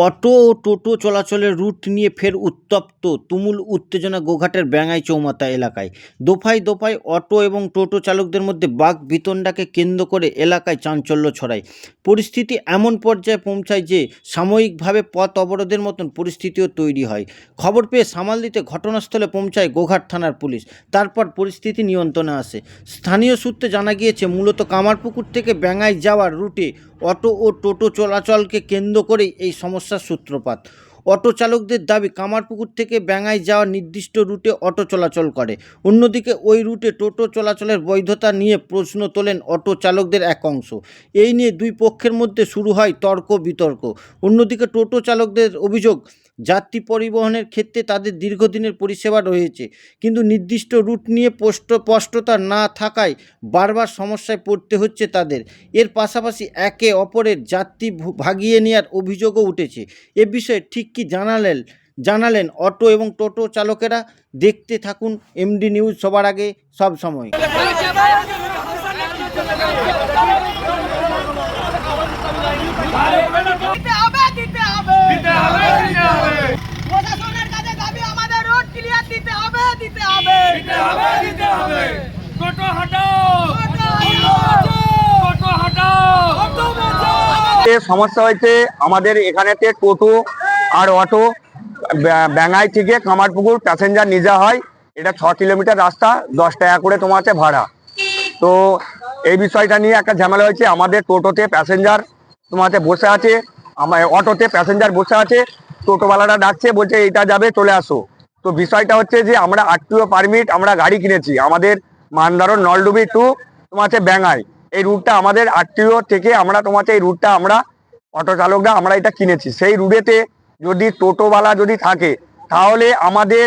Auto ও টোটো চলাচলের root নিয়ে ফের উত্তপ্ত তুমুল উত্তেজনা গোঘাটের ব্যাঙাই চৌমাথা এলাকায়। দফায় দফায় অটো এবং টোটো চালকদের মধ্যে বাকবিতণ্ডাকে কেন্দ্র করে এলাকায় চাঞ্চল্য ছড়ায়। পরিস্থিতি এমন পর্যায়ে পৌঁছায় যে সাময়িকভাবে পথ অবরোধের মতন পরিস্থিতিও তৈরি হয়। খবর পেয়ে সামাল দিতে ঘটনাস্থলে পৌঁছায় গোঘাট থানার পুলিশ। তারপর পরিস্থিতি নিয়ন্ত্রণে আসে। স্থানীয় সূত্রে জানা গিয়েছে, মূলত কামারপুকুর থেকে ব্যাঙাই যাওয়ার রুটে অটো ও টোটো চলাচলকে কেন্দ্র করেই এই সমস্যার সূত্রপাত। অটো চালকদের দাবি, কামারপুকুর থেকে ব্যাঙাই যাওয়ার নির্দিষ্ট রুটে অটো চলাচল করে। অন্যদিকে ওই রুটে টোটো চলাচলের বৈধতা নিয়ে প্রশ্ন তোলেন অটো চালকদের এক অংশ। এই নিয়ে দুই পক্ষের মধ্যে শুরু হয় তর্ক বিতর্ক। অন্যদিকে টোটো চালকদের অভিযোগ, যাত্রী পরিবহনের ক্ষেত্রে তাদের দীর্ঘদিনের পরিষেবা রয়েছে, কিন্তু নির্দিষ্ট রুট নিয়ে স্পষ্টতা না থাকায় বারবার সমস্যায় পড়তে হচ্ছে তাদের। এর পাশাপাশি একে অপরের যাত্রী ভাগিয়ে নেওয়ার অভিযোগও উঠেছে। এ বিষয়ে ঠিক কী জানালেন অটো এবং টোটো চালকেরা। দেখতে থাকুন এমডি নিউজ, সবার আগে সব সময়। সমস্যা হয়েছে আমাদের এখানেতে টোটো আর অটো ব্যাঙাই থেকে কামারপুকুর প্যাসেঞ্জার নিয়ে যাওয়া হয়। এটা 6 কিলোমিটার রাস্তা, 10 টাকা করে তোমার আছে ভাড়া। তো এই বিষয়টা নিয়ে একটা ঝামেলা হয়েছে। আমাদের টোটোতে প্যাসেঞ্জার তোমাতে বসে আছে, আমার অটোতে প্যাসেঞ্জার বসে আছে। টোটোওয়ালারা ডাকছে, বলছে এইটা যাবে, চলে আসো। তো বিষয়টা হচ্ছে যে আমরা আরটিও পারমিট আমরা গাড়ি কিনেছি, আমাদের মানদারণ নলডুবি টু তোমার আছে ব্যাঙাই, এই রুটটা আমাদের আরটিও থেকে আমরা তোমার এই রুটটা আমরা অটো চালকরা আমরা এটা কিনেছি। সেই রুটেতে যদি টোটোওয়ালা যদি থাকে তাহলে আমাদের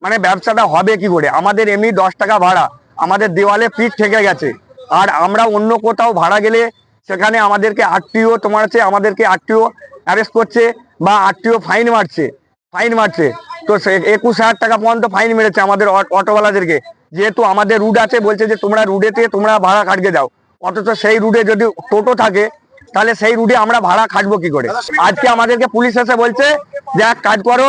মানে ব্যবসাটা হবে কি করে? আমাদের এমনি 10 টাকা ভাড়া, আমাদের দেওয়ালে পিঠ ঠেকে গেছে। আর আমরা অন্য কোথাও ভাড়া গেলে সেখানে আমাদেরকে আরটিও তোমার আছে আমাদেরকে আরটিও অ্যারেস্ট করছে বা আরটিও ফাইন মারছে। তো 21,000 টাকা পর্যন্ত ফাইন মেরেছে আমাদের অটোওয়ালাদেরকে, যেহেতু আমাদের রুট আছে। বলছে যে তোমরা রুটেতে তোমরা ভাড়া খাটকে যাও, অথচ সেই রুটে যদি টোটো থাকে তাহলে সেই রুটে আমরা ভাড়া খাটবো কি করে? আজকে আমাদেরকে পুলিশ এসে বলছে যে এক কাজ করো,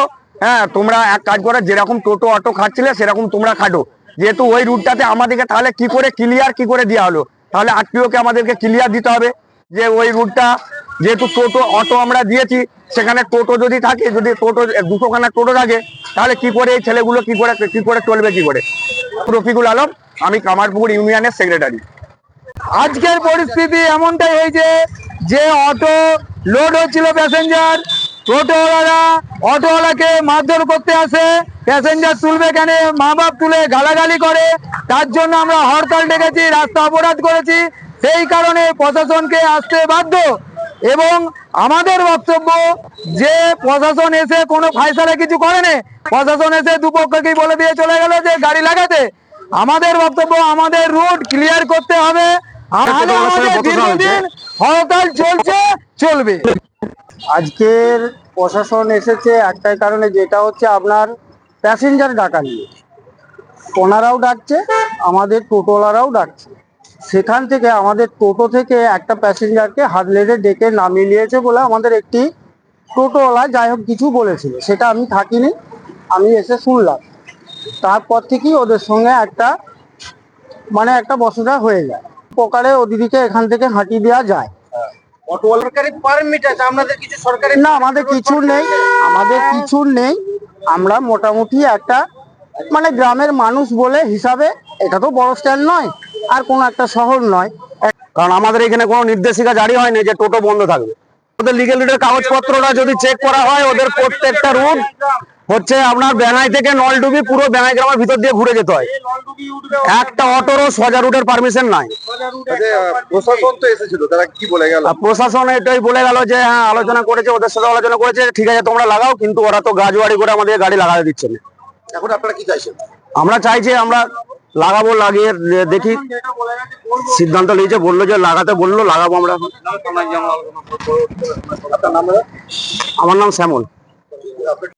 তোমরা এক কাজ করো, যেরকম টোটো অটো খাটছিলে সেরকম তোমরা খাটো। যেহেতু ওই রুটটাতে আমাদেরকে তাহলে কি করে দেওয়া হলো? তাহলে আরটিওকে আমাদেরকে ক্লিয়ার দিতে হবে যে ওই রুটটা যেহেতু টোটো অটো আমরা দিয়েছি, সেখানে টোটো যদি থাকে, যদি টোটো 200খানা টোটো থাকে, তাহলে কি করে এই ছেলেগুলো কি করে চলবে কি করে? রফিকুল আলম, আমি কামারপুকুর ইউনিয়নের সেক্রেটারি। আজকের পরিস্থিতি এমনটাই হয়েছে যে অটো লোড হচ্ছিল প্যাসেঞ্জার, টোটোওয়ালারা অটোওয়ালাকে মারধর করতে আসে, প্যাসেঞ্জার তুলবে কেন মা বাপ তুলে গালাগালি করে। তার জন্য আমরা হরতাল ডেকেছি, রাস্তা অবরোধ করেছি। সেই কারণে প্রশাসনকে আসতে বাধ্য। এবং আমাদের বক্তব্য যে প্রশাসন এসে কোনো ফায়সালা কিছু করেনি, প্রশাসন এসে দুপক্ষকেই বলে দিয়ে চলে গেল যে গাড়ি লাগাতে। আমাদের বক্তব্য, আমাদের রুট ক্লিয়ার করতে হবে, আমাদের দীর্ঘদিন হরতাল চলবে। আজকের প্রশাসন এসেছে একটাই কারণে, যেটা হচ্ছে আপনার প্যাসেঞ্জার ডাকা নিয়ে। ওনারাও ডাকছে, আমাদের টোটোওয়ালারাও ডাকছে। সেখান থেকে আমাদের টোটো থেকে একটা প্যাসেঞ্জারকে হাত লেগে ডেকে নামিয়ে নিয়েছে বলে আমাদের একটি টোটোওয়ালা যাই হোক কিছু বলেছিল, সেটা আমি থাকিনি, আমি এসে শুনলাম। তারপর থেকেই ওদের সঙ্গে একটা বচসা হয়ে যায়। প্রকারে ওদিকে এখান থেকে হাঁটিয়ে দেওয়া যায়। সরকারি পারমিট আছে, আপনাদের কিছু সরকারি না, আমাদের কিছু নেই। আমরা মোটামুটি একটা গ্রামের মানুষ বলে হিসাবে, এটা তো বড় স্ট্যান্ড নয় আর কোনো একটা শহর নয়। কারণ আমাদের এখানে কোনো নির্দেশিকা জারি হয়নি যে টোটো বন্ধ থাকবে। ওদের লিগ্যাল রুটের কাগজপত্রটা যদি চেক করা হয়, ওদের প্রত্যেকটা রুট হচ্ছে আপনার ব্যাঙাই থেকে নলডুবি পুরো ব্যাঙাই গ্রামের ভিতর দিয়ে ঘুরে যেতে হয়। একটা অটোরও সোজা রুটের পারমিশন নাই। প্রশাসন তো এসেছিল, তারা কি বলে গেল? প্রশাসন এটাই বলে গেল যে হ্যাঁ আলোচনা করেছে, ওদের সাথে আলোচনা করেছে, ঠিক আছে তোমরা লাগাও, কিন্তু ওরা তো গাজওয়াড়ি করে আমাদের গাড়ি লাগাতে দিচ্ছে না। এখন আপনারা কি চাইছেন? আমরা চাইছি আমরা লাগাবো, লাগিয়ে দেখি সিদ্ধান্ত নিয়েছে, বললো যে লাগাতে বললো, লাগাবো আমরা। আমার নাম শ্যামল।